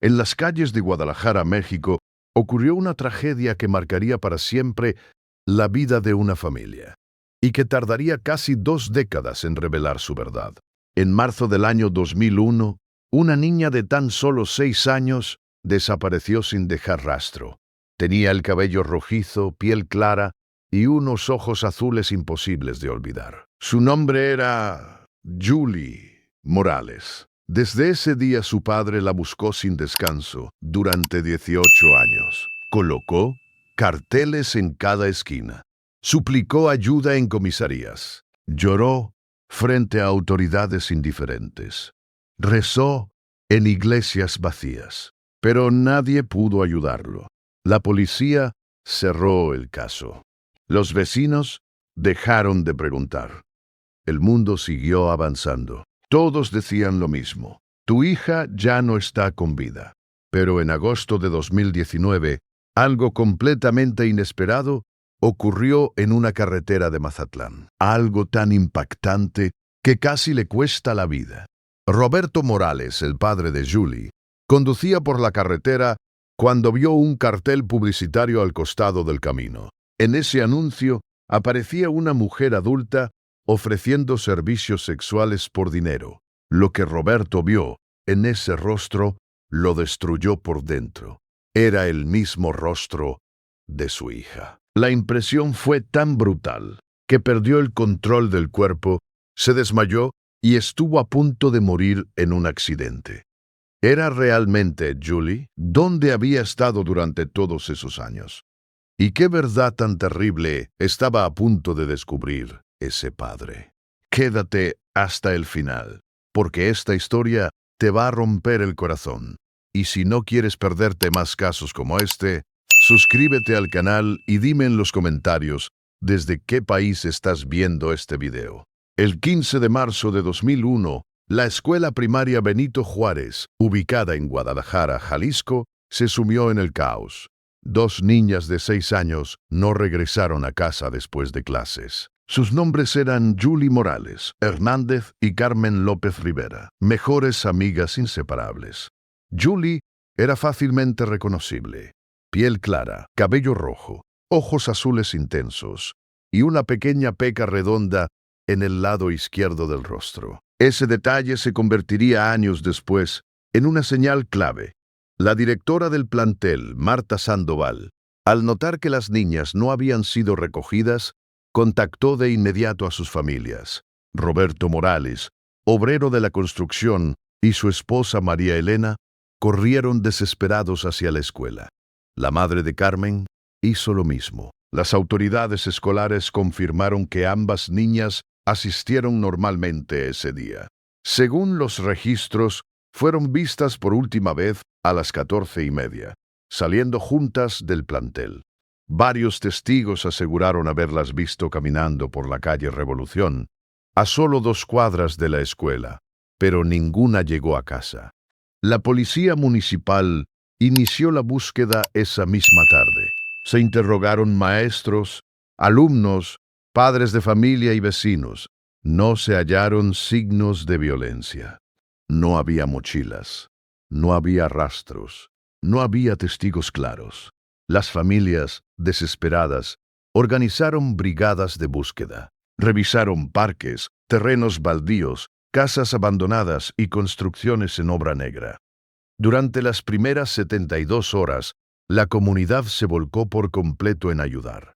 En las calles de Guadalajara, México, ocurrió una tragedia que marcaría para siempre la vida de una familia y que tardaría casi 2 décadas en revelar su verdad. En marzo del año 2001, una niña de tan solo 6 años desapareció sin dejar rastro. Tenía el cabello rojizo, piel clara y unos ojos azules imposibles de olvidar. Su nombre era Julie Morales. Desde ese día su padre la buscó sin descanso durante 18 años. Colocó carteles en cada esquina. Suplicó ayuda en comisarías. Lloró frente a autoridades indiferentes. Rezó en iglesias vacías. Pero nadie pudo ayudarlo. La policía cerró el caso. Los vecinos dejaron de preguntar. El mundo siguió avanzando. Todos decían lo mismo. Tu hija ya no está con vida. Pero en agosto de 2019, algo completamente inesperado ocurrió en una carretera de Mazatlán. Algo tan impactante que casi le cuesta la vida. Roberto Morales, el padre de Julie, conducía por la carretera cuando vio un cartel publicitario al costado del camino. En ese anuncio aparecía una mujer adulta ofreciendo servicios sexuales por dinero. Lo que Roberto vio en ese rostro lo destruyó por dentro. Era el mismo rostro de su hija. La impresión fue tan brutal que perdió el control del cuerpo, se desmayó y estuvo a punto de morir en un accidente. ¿Era realmente Julie? ¿Dónde había estado durante todos esos años? ¿Y qué verdad tan terrible estaba a punto de descubrir ese padre? Quédate hasta el final, porque esta historia te va a romper el corazón. Y si no quieres perderte más casos como este, suscríbete al canal y dime en los comentarios desde qué país estás viendo este video. El 15 de marzo de 2001, la escuela primaria Benito Juárez, ubicada en Guadalajara, Jalisco, se sumió en el caos. 2 niñas de 6 años no regresaron a casa después de clases. Sus nombres eran Julie Morales Hernández y Carmen López Rivera, mejores amigas inseparables. Julie era fácilmente reconocible. Piel clara, cabello rojo, ojos azules intensos y una pequeña peca redonda en el lado izquierdo del rostro. Ese detalle se convertiría años después en una señal clave. La directora del plantel, Marta Sandoval, al notar que las niñas no habían sido recogidas, contactó de inmediato a sus familias. Roberto Morales, obrero de la construcción, y su esposa María Elena corrieron desesperados hacia la escuela. La madre de Carmen hizo lo mismo. Las autoridades escolares confirmaron que ambas niñas asistieron normalmente ese día. Según los registros, fueron vistas por última vez a las 14:30, saliendo juntas del plantel. Varios testigos aseguraron haberlas visto caminando por la calle Revolución, a solo 2 cuadras de la escuela, pero ninguna llegó a casa. La policía municipal inició la búsqueda esa misma tarde. Se interrogaron maestros, alumnos, padres de familia y vecinos. No se hallaron signos de violencia. No había mochilas, no había rastros, no había testigos claros. Las familias, desesperadas, organizaron brigadas de búsqueda. Revisaron parques, terrenos baldíos, casas abandonadas y construcciones en obra negra. Durante las primeras 72 horas, la comunidad se volcó por completo en ayudar.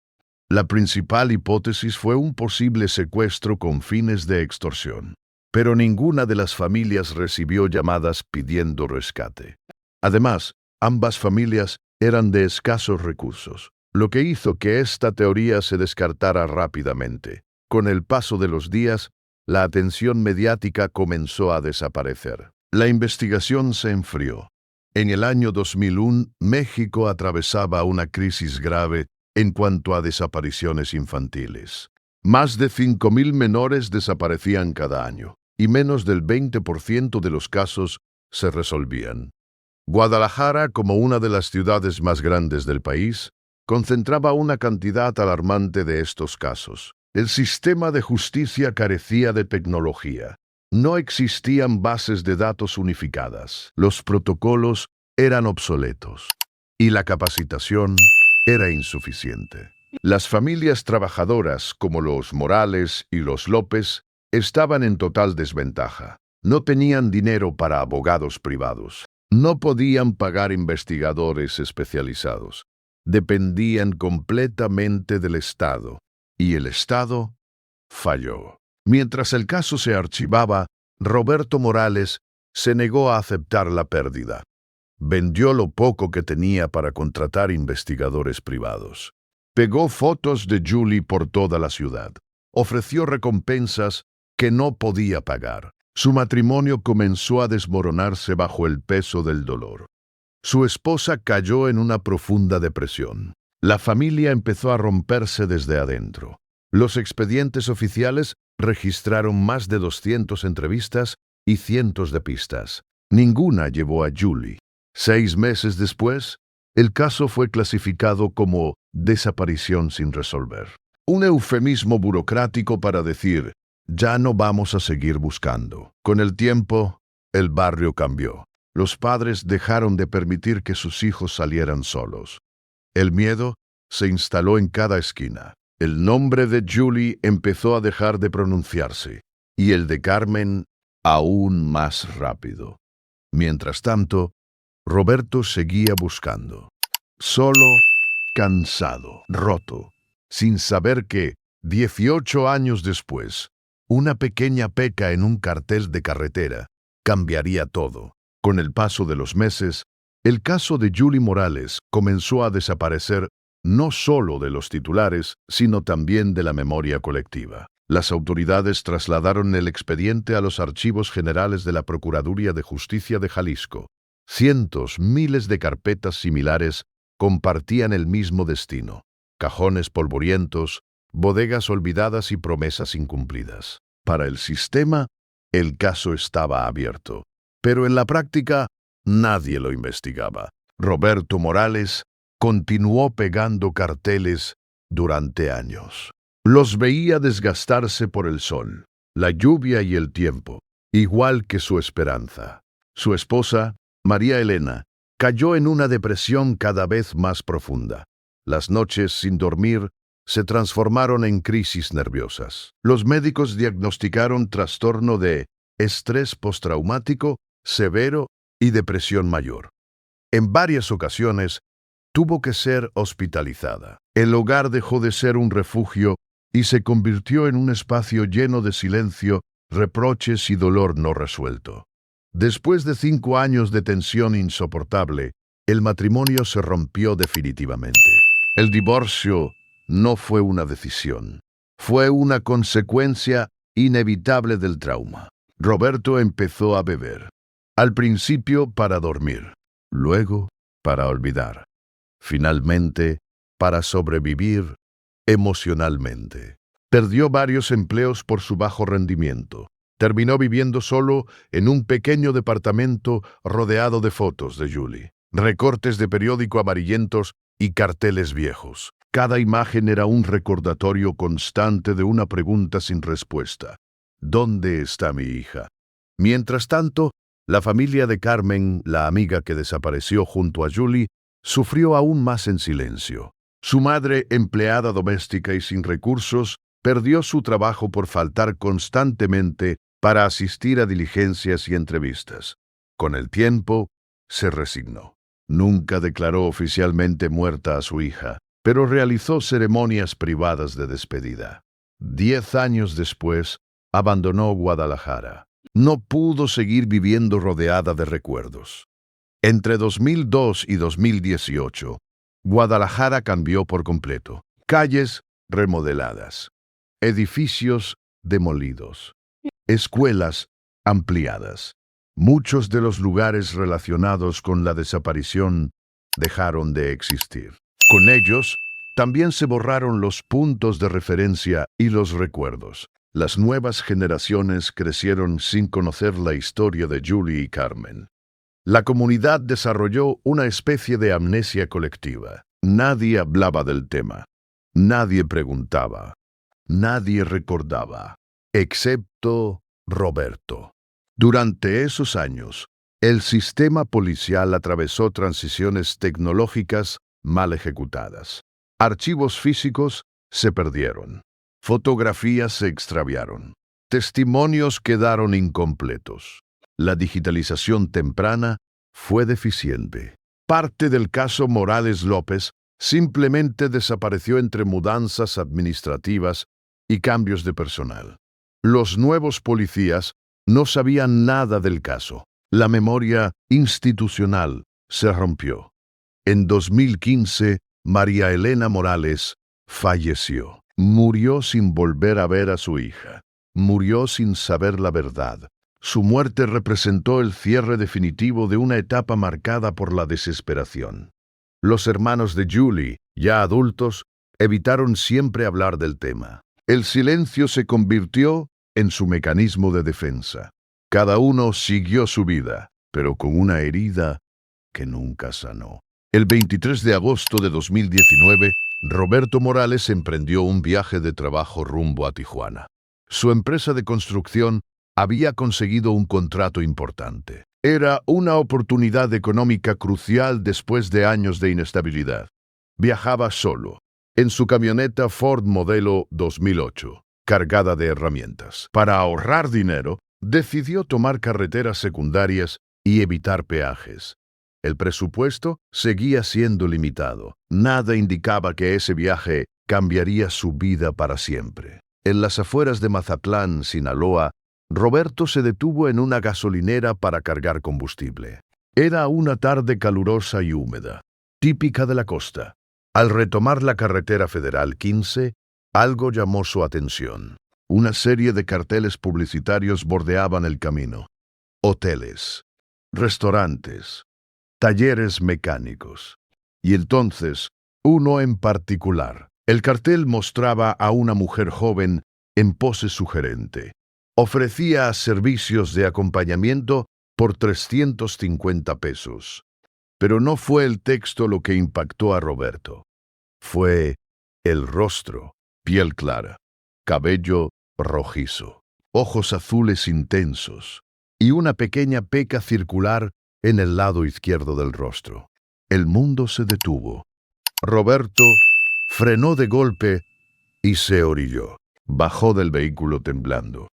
La principal hipótesis fue un posible secuestro con fines de extorsión, pero ninguna de las familias recibió llamadas pidiendo rescate. Además, ambas familias eran de escasos recursos, lo que hizo que esta teoría se descartara rápidamente. Con el paso de los días, la atención mediática comenzó a desaparecer. La investigación se enfrió. En el año 2001, México atravesaba una crisis grave en cuanto a desapariciones infantiles. Más de 5,000 menores desaparecían cada año, y menos del 20% de los casos se resolvían. Guadalajara, como una de las ciudades más grandes del país, concentraba una cantidad alarmante de estos casos. El sistema de justicia carecía de tecnología. No existían bases de datos unificadas. Los protocolos eran obsoletos y la capacitación era insuficiente. Las familias trabajadoras, como los Morales y los López, estaban en total desventaja. No tenían dinero para abogados privados. No podían pagar investigadores especializados. Dependían completamente del Estado. Y el Estado falló. Mientras el caso se archivaba, Roberto Morales se negó a aceptar la pérdida. Vendió lo poco que tenía para contratar investigadores privados. Pegó fotos de Julie por toda la ciudad. Ofreció recompensas que no podía pagar. Su matrimonio comenzó a desmoronarse bajo el peso del dolor. Su esposa cayó en una profunda depresión. La familia empezó a romperse desde adentro. Los expedientes oficiales registraron más de 200 entrevistas y cientos de pistas. Ninguna llevó a Julie. 6 meses después, el caso fue clasificado como desaparición sin resolver. Un eufemismo burocrático para decir, ya no vamos a seguir buscando. Con el tiempo, el barrio cambió. Los padres dejaron de permitir que sus hijos salieran solos. El miedo se instaló en cada esquina. El nombre de Julie empezó a dejar de pronunciarse, y el de Carmen aún más rápido. Mientras tanto, Roberto seguía buscando. Solo, cansado, roto, sin saber que, 18 años después, una pequeña peca en un cartel de carretera cambiaría todo. Con el paso de los meses, el caso de Julie Morales comenzó a desaparecer no solo de los titulares, sino también de la memoria colectiva. Las autoridades trasladaron el expediente a los archivos generales de la Procuraduría de Justicia de Jalisco. Cientos, miles de carpetas similares compartían el mismo destino: cajones polvorientos, bodegas olvidadas y promesas incumplidas. Para el sistema, el caso estaba abierto, pero en la práctica nadie lo investigaba. Roberto Morales continuó pegando carteles durante años. Los veía desgastarse por el sol, la lluvia y el tiempo, igual que su esperanza. Su esposa, María Elena, cayó en una depresión cada vez más profunda. Las noches sin dormir se transformaron en crisis nerviosas. Los médicos diagnosticaron trastorno de estrés postraumático severo y depresión mayor. En varias ocasiones, tuvo que ser hospitalizada. El hogar dejó de ser un refugio y se convirtió en un espacio lleno de silencio, reproches y dolor no resuelto. Después de 5 años de tensión insoportable, el matrimonio se rompió definitivamente. El divorcio no fue una decisión, fue una consecuencia inevitable del trauma. Roberto empezó a beber. Al principio para dormir, luego para olvidar, finalmente para sobrevivir emocionalmente. Perdió varios empleos por su bajo rendimiento. Terminó viviendo solo en un pequeño departamento rodeado de fotos de Julie, recortes de periódico amarillentos y carteles viejos. Cada imagen era un recordatorio constante de una pregunta sin respuesta: ¿dónde está mi hija? Mientras tanto, la familia de Carmen, la amiga que desapareció junto a Julie, sufrió aún más en silencio. Su madre, empleada doméstica y sin recursos, perdió su trabajo por faltar constantemente para asistir a diligencias y entrevistas. Con el tiempo, se resignó. Nunca declaró oficialmente muerta a su hija, pero realizó ceremonias privadas de despedida. 10 años después, abandonó Guadalajara. No pudo seguir viviendo rodeada de recuerdos. Entre 2002 y 2018, Guadalajara cambió por completo. Calles remodeladas, edificios demolidos, escuelas ampliadas. Muchos de los lugares relacionados con la desaparición dejaron de existir. Con ellos, también se borraron los puntos de referencia y los recuerdos. Las nuevas generaciones crecieron sin conocer la historia de Julie y Carmen. La comunidad desarrolló una especie de amnesia colectiva. Nadie hablaba del tema. Nadie preguntaba. Nadie recordaba, excepto Roberto. Durante esos años, El sistema policial atravesó transiciones tecnológicas mal ejecutadas. Archivos físicos se perdieron. Fotografías se extraviaron. Testimonios quedaron incompletos. La digitalización temprana fue deficiente. Parte del caso Morales López simplemente desapareció entre mudanzas administrativas y cambios de personal. Los nuevos policías no sabían nada del caso. La memoria institucional se rompió. En 2015, María Elena Morales falleció. Murió sin volver a ver a su hija. Murió sin saber la verdad. Su muerte representó el cierre definitivo de una etapa marcada por la desesperación. Los hermanos de Julie, ya adultos, evitaron siempre hablar del tema. El silencio se convirtió en su mecanismo de defensa. Cada uno siguió su vida, pero con una herida que nunca sanó. El 23 de agosto de 2019, Roberto Morales emprendió un viaje de trabajo rumbo a Tijuana. Su empresa de construcción había conseguido un contrato importante. Era una oportunidad económica crucial después de años de inestabilidad. Viajaba solo, en su camioneta Ford modelo 2008, cargada de herramientas. Para ahorrar dinero, decidió tomar carreteras secundarias y evitar peajes. El presupuesto seguía siendo limitado. Nada indicaba que ese viaje cambiaría su vida para siempre. En las afueras de Mazatlán, Sinaloa, Roberto se detuvo en una gasolinera para cargar combustible. Era una tarde calurosa y húmeda, típica de la costa. Al retomar la carretera federal 15, algo llamó su atención. Una serie de carteles publicitarios bordeaban el camino. Hoteles, restaurantes, talleres mecánicos. Y entonces, uno en particular. El cartel mostraba a una mujer joven en pose sugerente. Ofrecía servicios de acompañamiento por 350 pesos. Pero no fue el texto lo que impactó a Roberto. Fue el rostro, piel clara, cabello rojizo, ojos azules intensos y una pequeña peca circular en el lado izquierdo del rostro. El mundo se detuvo. Roberto frenó de golpe y se orilló. Bajó del vehículo temblando.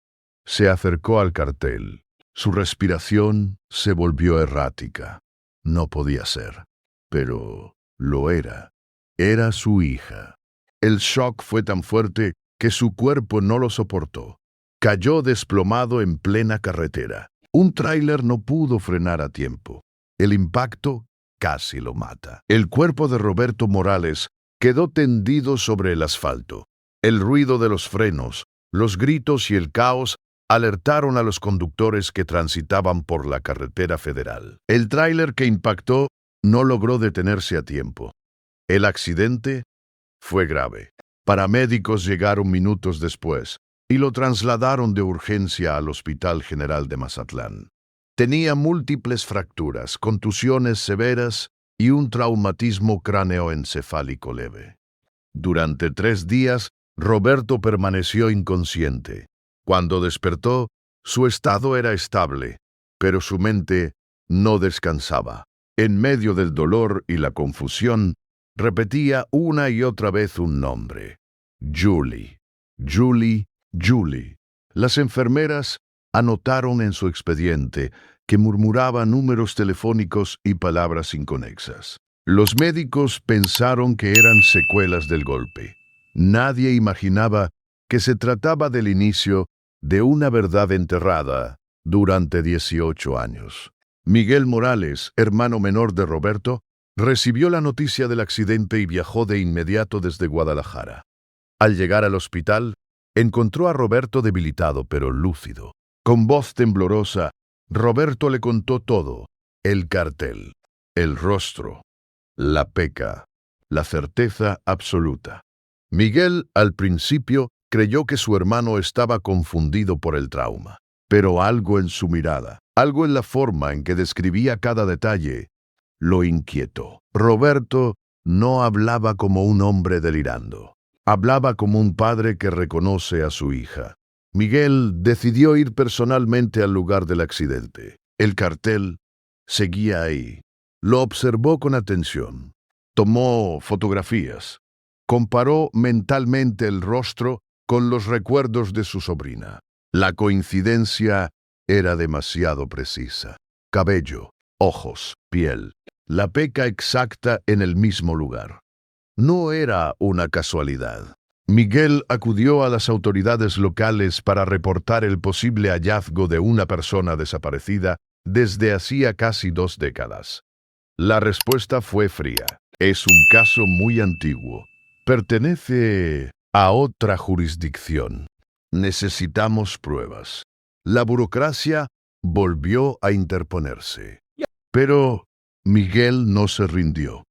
Se acercó al cartel. Su respiración se volvió errática. No podía ser, pero lo era. Era su hija. El shock fue tan fuerte que su cuerpo no lo soportó. Cayó desplomado en plena carretera. Un tráiler no pudo frenar a tiempo. El impacto casi lo mata. El cuerpo de Roberto Morales quedó tendido sobre el asfalto. El ruido de los frenos, los gritos y el caos alertaron a los conductores que transitaban por la carretera federal. El tráiler que impactó no logró detenerse a tiempo. El accidente fue grave. Paramédicos llegaron minutos después y lo trasladaron de urgencia al Hospital General de Mazatlán. Tenía múltiples fracturas, contusiones severas y un traumatismo cráneoencefálico leve. Durante 3 días, Roberto permaneció inconsciente. Cuando despertó, su estado era estable, pero su mente no descansaba. En medio del dolor y la confusión, repetía una y otra vez un nombre. Julie, Julie, Julie. Las enfermeras anotaron en su expediente que murmuraba números telefónicos y palabras inconexas. Los médicos pensaron que eran secuelas del golpe. Nadie imaginaba que se trataba del inicio de una verdad enterrada durante 18 años. Miguel Morales, hermano menor de Roberto, recibió la noticia del accidente y viajó de inmediato desde Guadalajara. Al llegar al hospital, encontró a Roberto debilitado pero lúcido. Con voz temblorosa, Roberto le contó todo: el cartel, el rostro, la peca, la certeza absoluta. Miguel, al principio, creyó que su hermano estaba confundido por el trauma. Pero algo en su mirada, algo en la forma en que describía cada detalle, lo inquietó. Roberto no hablaba como un hombre delirando. Hablaba como un padre que reconoce a su hija. Miguel decidió ir personalmente al lugar del accidente. El cartel, seguía ahí. Lo observó con atención. Tomó fotografías. Comparó mentalmente el rostro con los recuerdos de su sobrina. La coincidencia era demasiado precisa. Cabello, ojos, piel. La peca exacta en el mismo lugar. No era una casualidad. Miguel acudió a las autoridades locales para reportar el posible hallazgo de una persona desaparecida desde hacía casi 2 décadas. La respuesta fue fría. Es un caso muy antiguo. Pertenece a otra jurisdicción. Necesitamos pruebas. La burocracia volvió a interponerse. Pero Miguel no se rindió.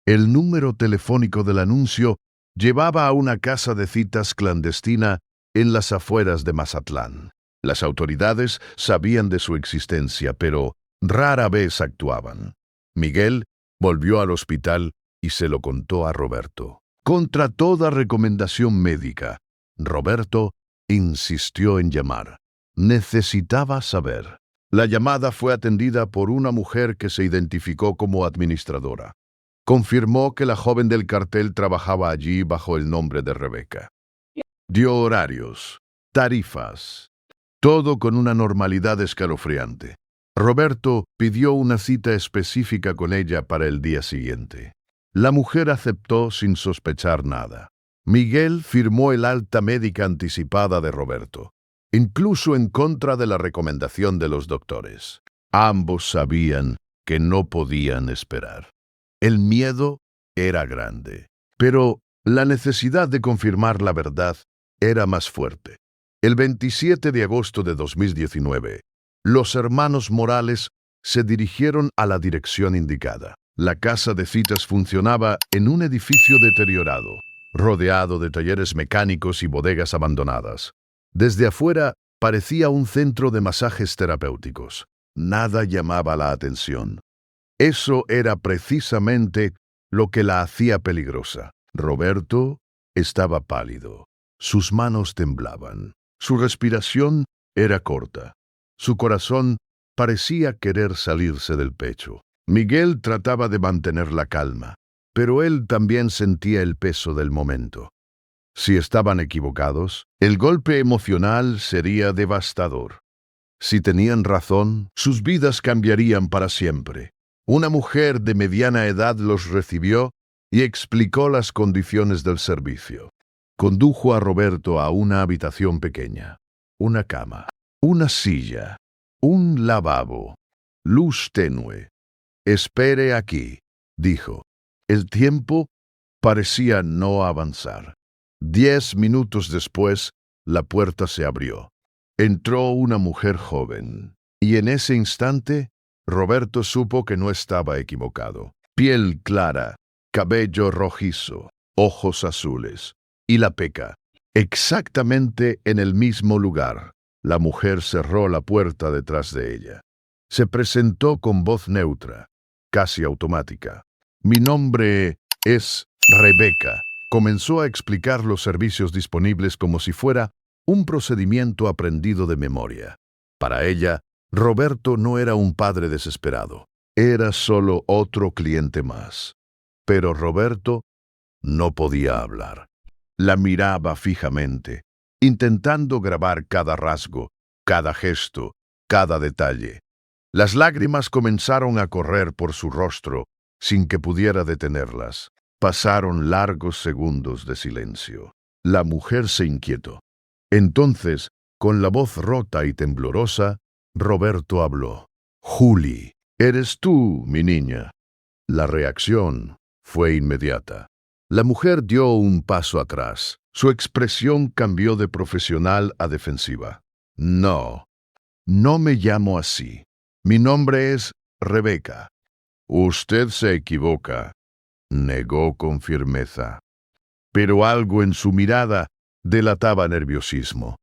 El número telefónico del anuncio llevaba a una casa de citas clandestina en las afueras de Mazatlán. Las autoridades sabían de su existencia, pero rara vez actuaban. Miguel volvió al hospital y se lo contó a Roberto. Contra toda recomendación médica, Roberto insistió en llamar. Necesitaba saber. La llamada fue atendida por una mujer que se identificó como administradora. Confirmó que la joven del cartel trabajaba allí bajo el nombre de Rebeca. Dio horarios, tarifas, todo con una normalidad escalofriante. Roberto pidió una cita específica con ella para el día siguiente. La mujer aceptó sin sospechar nada. Miguel firmó el alta médica anticipada de Roberto, incluso en contra de la recomendación de los doctores. Ambos sabían que no podían esperar. El miedo era grande, pero la necesidad de confirmar la verdad era más fuerte. El 27 de agosto de 2019, los hermanos Morales se dirigieron a la dirección indicada. La casa de citas funcionaba en un edificio deteriorado, rodeado de talleres mecánicos y bodegas abandonadas. Desde afuera parecía un centro de masajes terapéuticos. Nada llamaba la atención. Eso era precisamente lo que la hacía peligrosa. Roberto estaba pálido. Sus manos temblaban. Su respiración era corta. Su corazón parecía querer salirse del pecho. Miguel trataba de mantener la calma, pero él también sentía el peso del momento. Si estaban equivocados, el golpe emocional sería devastador. Si tenían razón, sus vidas cambiarían para siempre. Una mujer de mediana edad los recibió y explicó las condiciones del servicio. Condujo a Roberto a una habitación pequeña, una cama, una silla, un lavabo, luz tenue. «Espere aquí», dijo. El tiempo parecía no avanzar. 10 minutos después, la puerta se abrió. Entró una mujer joven, y en ese instante, Roberto supo que no estaba equivocado. Piel clara, cabello rojizo, ojos azules, y la peca, exactamente en el mismo lugar. La mujer cerró la puerta detrás de ella. Se presentó con voz neutra, casi automática. «Mi nombre es Rebeca». Comenzó a explicar los servicios disponibles como si fuera un procedimiento aprendido de memoria. Para ella, Roberto no era un padre desesperado. Era solo otro cliente más. Pero Roberto no podía hablar. La miraba fijamente, intentando grabar cada rasgo, cada gesto, cada detalle. Las lágrimas comenzaron a correr por su rostro sin que pudiera detenerlas. Pasaron largos segundos de silencio. La mujer se inquietó. Entonces, con la voz rota y temblorosa, Roberto habló. «Juli, ¿eres tú, mi niña?» La reacción fue inmediata. La mujer dio un paso atrás. Su expresión cambió de profesional a defensiva. «No, no me llamo así. Mi nombre es Rebeca». «Usted se equivoca», negó con firmeza. Pero algo en su mirada delataba nerviosismo.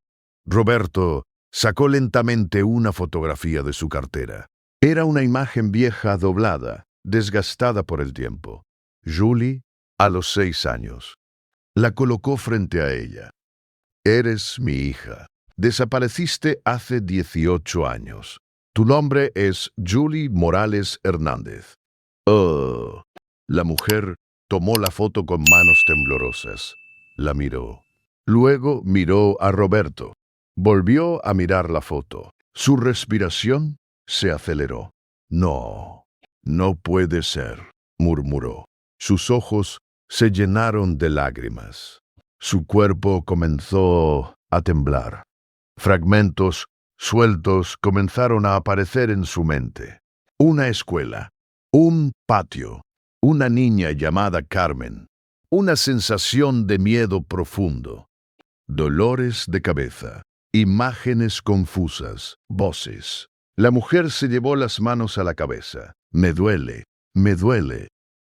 Roberto sacó lentamente una fotografía de su cartera. Era una imagen vieja doblada, desgastada por el tiempo. Julie, a los 6 años. La colocó frente a ella. «Eres mi hija. Desapareciste hace 18 años. Tu nombre es Julie Morales Hernández. Oh. La mujer tomó la foto con manos temblorosas. La miró. Luego miró a Roberto. Volvió a mirar la foto. Su respiración se aceleró. No, no puede ser, murmuró. Sus ojos se llenaron de lágrimas. Su cuerpo comenzó a temblar. Fragmentos sueltos comenzaron a aparecer en su mente. Una escuela, un patio, una niña llamada Carmen, una sensación de miedo profundo, dolores de cabeza, imágenes confusas, voces. La mujer se llevó las manos a la cabeza. Me duele, me duele.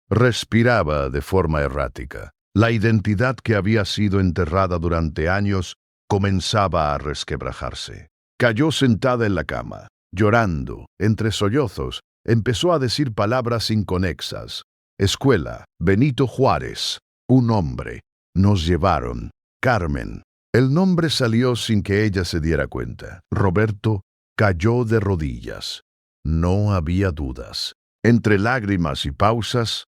Respiraba de forma errática. La identidad que había sido enterrada durante años comenzaba a resquebrajarse. Cayó sentada en la cama, llorando, entre sollozos. Empezó a decir palabras inconexas. Escuela, Benito Juárez, un hombre. Nos llevaron. Carmen. El nombre salió sin que ella se diera cuenta. Roberto cayó de rodillas. No había dudas. Entre lágrimas y pausas,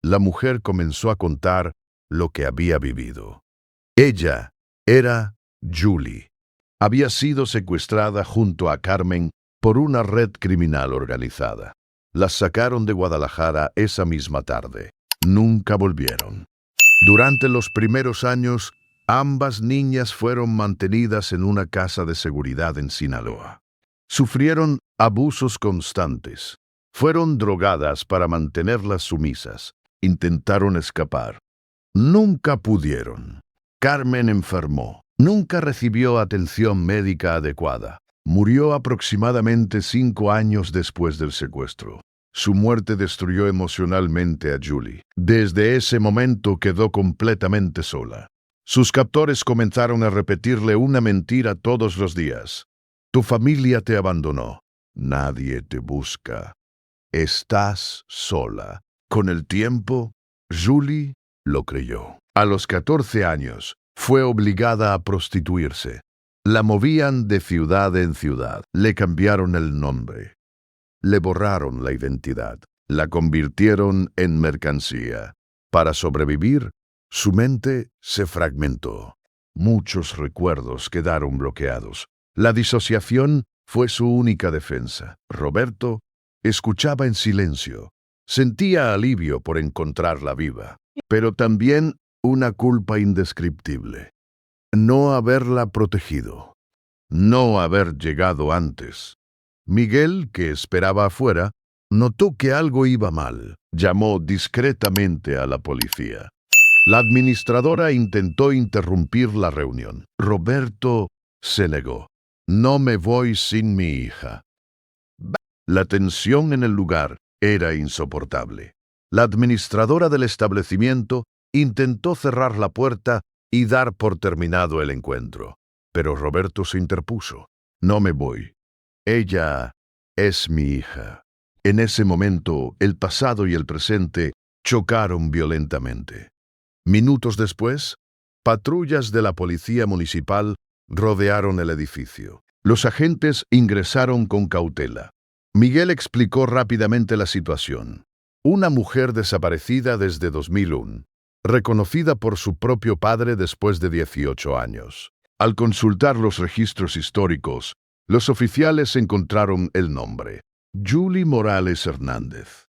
la mujer comenzó a contar lo que había vivido. Ella era Julie. Había sido secuestrada junto a Carmen por una red criminal organizada. Las sacaron de Guadalajara esa misma tarde. Nunca volvieron. Durante los primeros años, ambas niñas fueron mantenidas en una casa de seguridad en Sinaloa. Sufrieron abusos constantes. Fueron drogadas para mantenerlas sumisas. Intentaron escapar. Nunca pudieron. Carmen enfermó. Nunca recibió atención médica adecuada. Murió aproximadamente 5 años después del secuestro. Su muerte destruyó emocionalmente a Julie. Desde ese momento quedó completamente sola. Sus captores comenzaron a repetirle una mentira todos los días. Tu familia te abandonó. Nadie te busca. Estás sola. Con el tiempo, Julie lo creyó. A los 14 años, fue obligada a prostituirse. La movían de ciudad en ciudad. Le cambiaron el nombre. Le borraron la identidad. La convirtieron en mercancía. Para sobrevivir, su mente se fragmentó. Muchos recuerdos quedaron bloqueados. La disociación fue su única defensa. Roberto escuchaba en silencio. Sentía alivio por encontrarla viva, pero también una culpa indescriptible. No haberla protegido. No haber llegado antes. Miguel, que esperaba afuera, notó que algo iba mal. Llamó discretamente a la policía. La administradora intentó interrumpir la reunión. Roberto se negó. No me voy sin mi hija. La tensión en el lugar era insoportable. La administradora del establecimiento intentó cerrar la puerta y dar por terminado el encuentro. Pero Roberto se interpuso. No me voy. Ella es mi hija. En ese momento, el pasado y el presente chocaron violentamente. Minutos después, patrullas de la policía municipal rodearon el edificio. Los agentes ingresaron con cautela. Miguel explicó rápidamente la situación. Una mujer desaparecida desde 2001, reconocida por su propio padre después de 18 años. Al consultar los registros históricos, los oficiales encontraron el nombre: Julie Morales Hernández.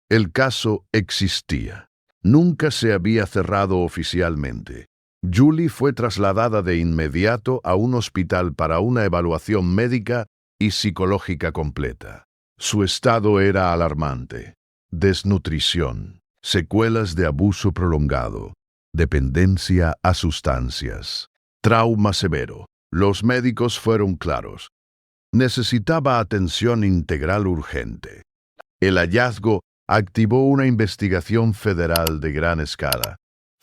El caso existía. Nunca se había cerrado oficialmente. Julie fue trasladada de inmediato a un hospital para una evaluación médica y psicológica completa. Su estado era alarmante. Desnutrición, secuelas de abuso prolongado, dependencia a sustancias, trauma severo. Los médicos fueron claros. Necesitaba atención integral urgente. El hallazgo activó una investigación federal de gran escala.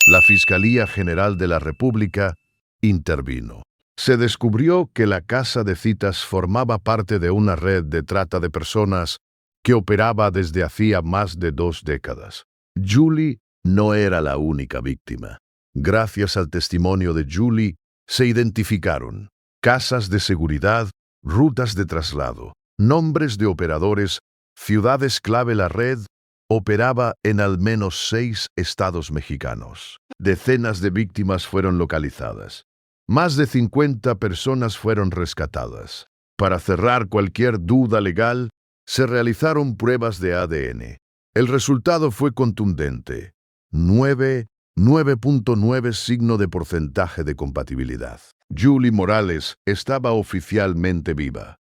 La Fiscalía General de la República intervino. Se descubrió que la casa de citas formaba parte de una red de trata de personas que operaba desde hacía más de 2 décadas. Julie no era la única víctima. Gracias al testimonio de Julie, se identificaron casas de seguridad, rutas de traslado, nombres de operadores, ciudades clave. La red operaba en al menos 6 estados mexicanos. Decenas de víctimas fueron localizadas. Más de 50 personas fueron rescatadas. Para cerrar cualquier duda legal, se realizaron pruebas de ADN. El resultado fue contundente. 9.9 signo de porcentaje de compatibilidad. Julie Morales estaba oficialmente viva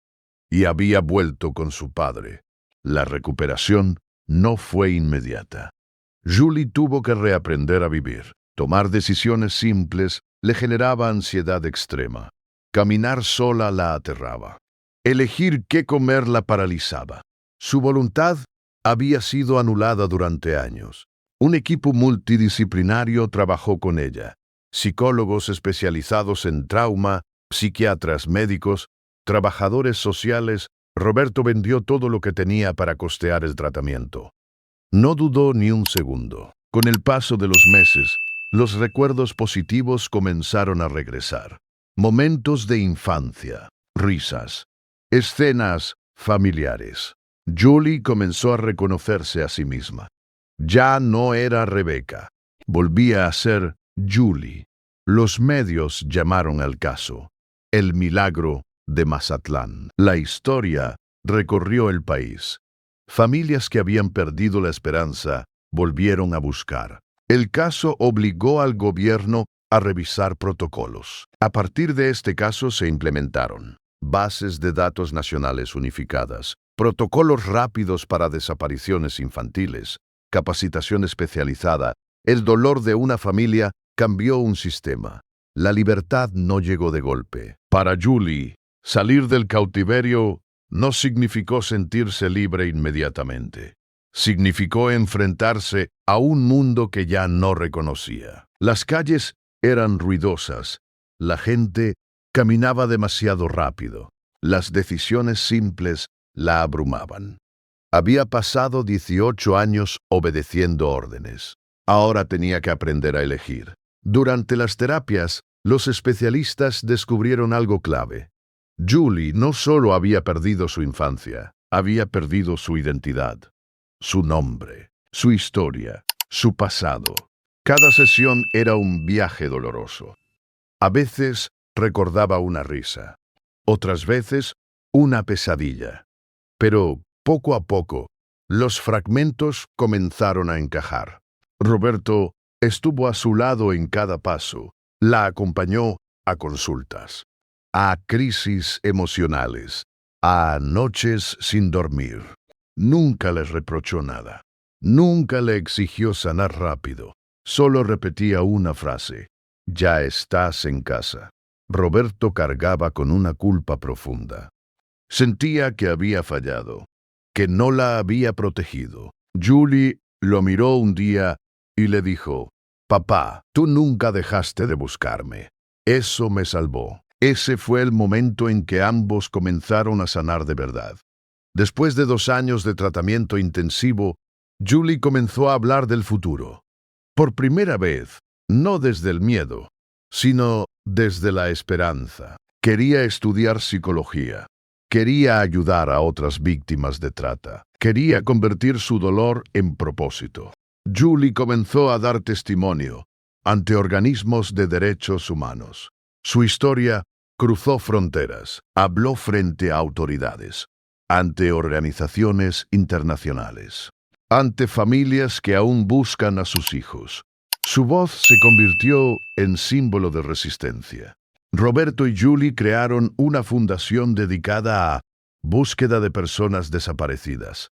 y había vuelto con su padre. La recuperación no fue inmediata. Julie tuvo que reaprender a vivir. Tomar decisiones simples le generaba ansiedad extrema. Caminar sola la aterraba. Elegir qué comer la paralizaba. Su voluntad había sido anulada durante años. Un equipo multidisciplinario trabajó con ella. Psicólogos especializados en trauma, psiquiatras, médicos, trabajadores sociales. Roberto vendió todo lo que tenía para costear el tratamiento. No dudó ni un segundo. Con el paso de los meses, los recuerdos positivos comenzaron a regresar. Momentos de infancia, risas, escenas familiares. Julie comenzó a reconocerse a sí misma. Ya no era Rebeca. Volvía a ser Julie. Los medios llamaron al caso. El milagro de Mazatlán. La historia recorrió el país. Familias que habían perdido la esperanza volvieron a buscar. El caso obligó al gobierno a revisar protocolos. A partir de este caso se implementaron bases de datos nacionales unificadas, protocolos rápidos para desapariciones infantiles, capacitación especializada. El dolor de una familia cambió un sistema. La libertad no llegó de golpe. Para Julie, salir del cautiverio no significó sentirse libre inmediatamente. Significó enfrentarse a un mundo que ya no reconocía. Las calles eran ruidosas. La gente caminaba demasiado rápido. Las decisiones simples la abrumaban. Había pasado 18 años obedeciendo órdenes. Ahora tenía que aprender a elegir. Durante las terapias, los especialistas descubrieron algo clave. Julie no solo había perdido su infancia, había perdido su identidad, su nombre, su historia, su pasado. Cada sesión era un viaje doloroso. A veces recordaba una risa, otras veces una pesadilla. Pero poco a poco, los fragmentos comenzaron a encajar. Roberto estuvo a su lado en cada paso, la acompañó a consultas, a crisis emocionales, a noches sin dormir. Nunca les reprochó nada. Nunca le exigió sanar rápido. Solo repetía una frase: ya estás en casa. Roberto cargaba con una culpa profunda. Sentía que había fallado, que no la había protegido. Julie lo miró un día y le dijo: papá, tú nunca dejaste de buscarme. Eso me salvó. Ese fue el momento en que ambos comenzaron a sanar de verdad. Después de 2 años de tratamiento intensivo, Julie comenzó a hablar del futuro. Por primera vez, no desde el miedo, sino desde la esperanza. Quería estudiar psicología. Quería ayudar a otras víctimas de trata. Quería convertir su dolor en propósito. Julie comenzó a dar testimonio ante organismos de derechos humanos. Su historia cruzó fronteras, habló frente a autoridades, ante organizaciones internacionales, ante familias que aún buscan a sus hijos. Su voz se convirtió en símbolo de resistencia. Roberto y Julie crearon una fundación dedicada a búsqueda de personas desaparecidas,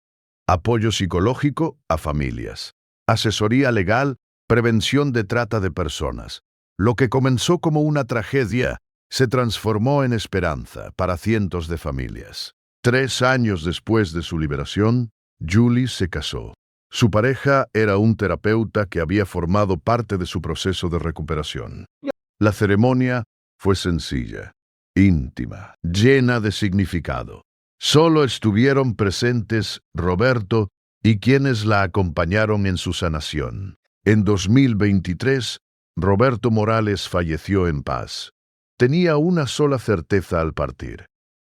apoyo psicológico a familias, asesoría legal, prevención de trata de personas. Lo que comenzó como una tragedia se transformó en esperanza para cientos de familias. 3 años después de su liberación, Julie se casó. Su pareja era un terapeuta que había formado parte de su proceso de recuperación. La ceremonia fue sencilla, íntima, llena de significado. Solo estuvieron presentes Roberto y quienes la acompañaron en su sanación. En 2023, Roberto Morales falleció en paz. Tenía una sola certeza al partir: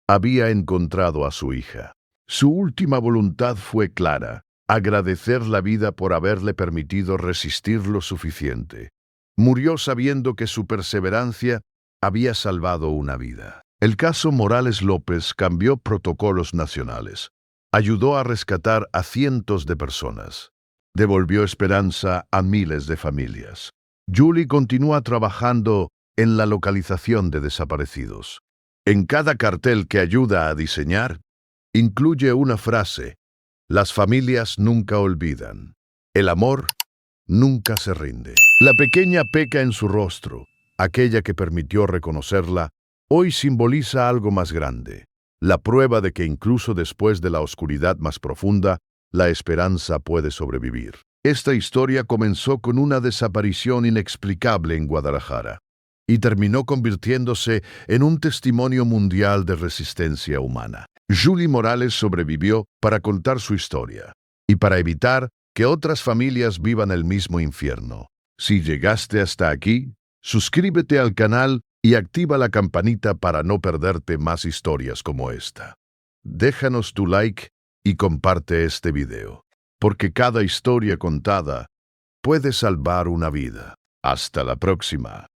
había encontrado a su hija. Su última voluntad fue clara: agradecer la vida por haberle permitido resistir lo suficiente. Murió sabiendo que su perseverancia había salvado una vida. El caso Morales López cambió protocolos nacionales. Ayudó a rescatar a cientos de personas. Devolvió esperanza a miles de familias. Julie continúa trabajando en la localización de desaparecidos. En cada cartel que ayuda a diseñar, incluye una frase: las familias nunca olvidan. El amor nunca se rinde. La pequeña peca en su rostro, aquella que permitió reconocerla, hoy simboliza algo más grande: la prueba de que incluso después de la oscuridad más profunda, la esperanza puede sobrevivir. Esta historia comenzó con una desaparición inexplicable en Guadalajara y terminó convirtiéndose en un testimonio mundial de resistencia humana. Julie Morales sobrevivió para contar su historia y para evitar que otras familias vivan el mismo infierno. Si llegaste hasta aquí, suscríbete al canal y activa la campanita para no perderte más historias como esta. Déjanos tu like y comparte este video, porque cada historia contada puede salvar una vida. Hasta la próxima.